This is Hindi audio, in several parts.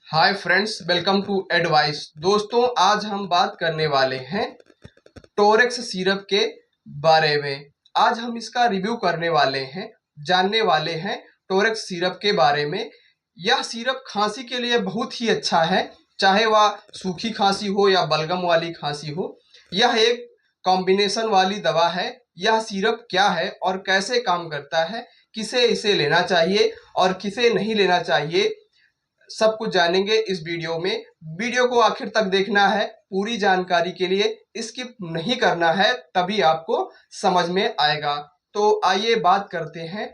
Hi friends, welcome to advice. दोस्तों, आज हम बात करने वाले हैं टोरेक्स सिरप के बारे में। आज हम इसका रिव्यू करने वाले हैं, जानने वाले हैं टोरेक्स सिरप के बारे में। यह सिरप खांसी के लिए बहुत ही अच्छा है, चाहे वह सूखी खांसी हो या बलगम वाली खांसी हो। यह एक कॉम्बिनेशन वाली दवा है। यह सिरप क्या है और कैसे काम करता है, किसे इसे लेना चाहिए और किसे नहीं लेना चाहिए, सब कुछ जानेंगे इस वीडियो में। वीडियो को आखिर तक देखना है पूरी जानकारी के लिए, स्किप नहीं करना है, तभी आपको समझ में आएगा। तो आइए बात करते हैं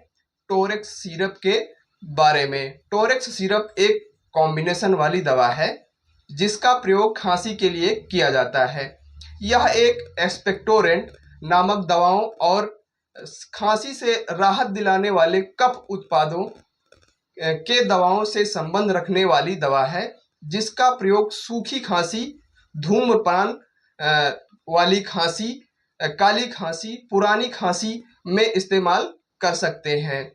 टोरेक्स सिरप के बारे में। टोरेक्स सिरप एक कॉम्बिनेशन वाली दवा है जिसका प्रयोग खांसी के लिए किया जाता है। यह एक एक्सपेक्टोरेंट नामक दवाओं और खांसी से राहत दिलाने वाले कफ उत्पादों के दवाओं से संबंध रखने वाली दवा है, जिसका प्रयोग सूखी खांसी, धूम्रपान वाली खांसी, काली खांसी, पुरानी खांसी में इस्तेमाल कर सकते हैं।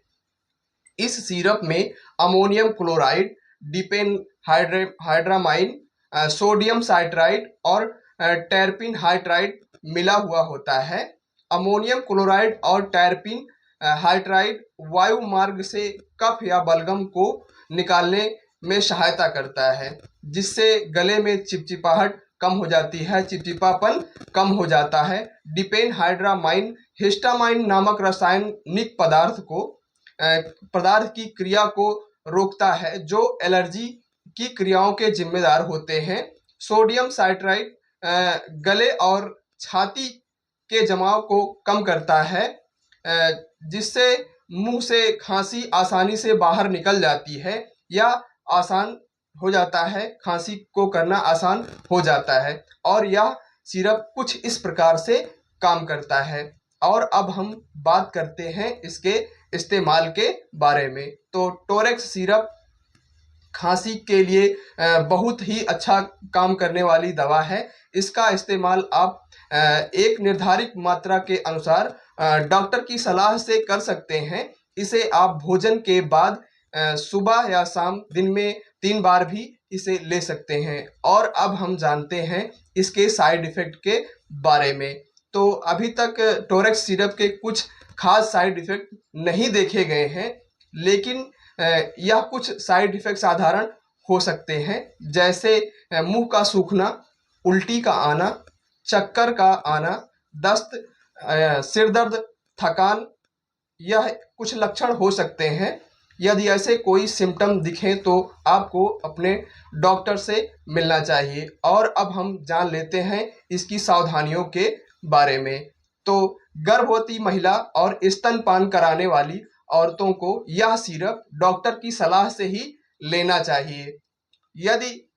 इस सिरप में अमोनियम क्लोराइड, डिपेनहाइड्रामाइन, सोडियम साइट्राइड और टेरपिन हाइड्राइड मिला हुआ होता है। अमोनियम क्लोराइड और टेरपिन हाइड्राइड वायु मार्ग से कफ या बलगम को निकालने में सहायता करता है, जिससे गले में चिपचिपाहट कम हो जाती है, चिपचिपापन कम हो जाता है। डिपेनहाइड्रामाइन हिस्टामाइन नामक रासायनिक पदार्थ की क्रिया को रोकता है, जो एलर्जी की क्रियाओं के जिम्मेदार होते हैं। सोडियम साइट्राइड गले और छाती के जमाव को कम करता है, जिससे मुंह से खांसी आसानी से बाहर निकल जाती है या आसान हो जाता है, खांसी को करना आसान हो जाता है। और यह सिरप कुछ इस प्रकार से काम करता है। और अब हम बात करते हैं इसके इस्तेमाल के बारे में। तो टोरेक्स सिरप खांसी के लिए बहुत ही अच्छा काम करने वाली दवा है। इसका इस्तेमाल आप एक निर्धारित मात्रा के अनुसार डॉक्टर की सलाह से कर सकते हैं। इसे आप भोजन के बाद सुबह या शाम दिन में 3 बार भी इसे ले सकते हैं। और अब हम जानते हैं इसके साइड इफ़ेक्ट के बारे में। तो अभी तक टोरेक्स सिरप के कुछ खास साइड इफ़ेक्ट नहीं देखे गए हैं, लेकिन यह कुछ साइड इफ़ेक्ट साधारण हो सकते हैं, जैसे मुंह का सूखना, उल्टी का आना, चक्कर का आना, दस्त, सिर दर्द, थकान। यह कुछ लक्षण हो सकते हैं। यदि ऐसे कोई सिम्टम दिखें तो आपको अपने डॉक्टर से मिलना चाहिए। और अब हम जान लेते हैं इसकी सावधानियों के बारे में। तो गर्भवती महिला और स्तनपान कराने वाली औरतों को यह सिरप डॉक्टर की सलाह से ही लेना चाहिए। यदि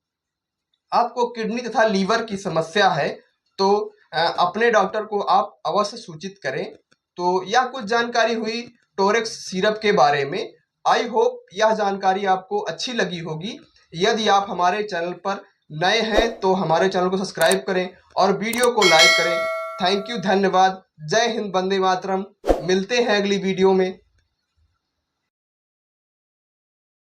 आपको किडनी तथा लीवर की समस्या है तो अपने डॉक्टर को आप अवश्य सूचित करें। तो यह कुछ जानकारी हुई टोरेक्स सिरप के बारे में। आई होप यह जानकारी आपको अच्छी लगी होगी। यदि आप हमारे चैनल पर नए हैं तो हमारे चैनल को सब्सक्राइब करें और वीडियो को लाइक करें। थैंक यू, धन्यवाद। जय हिंद, वंदे मातरम। मिलते हैं अगली वीडियो में।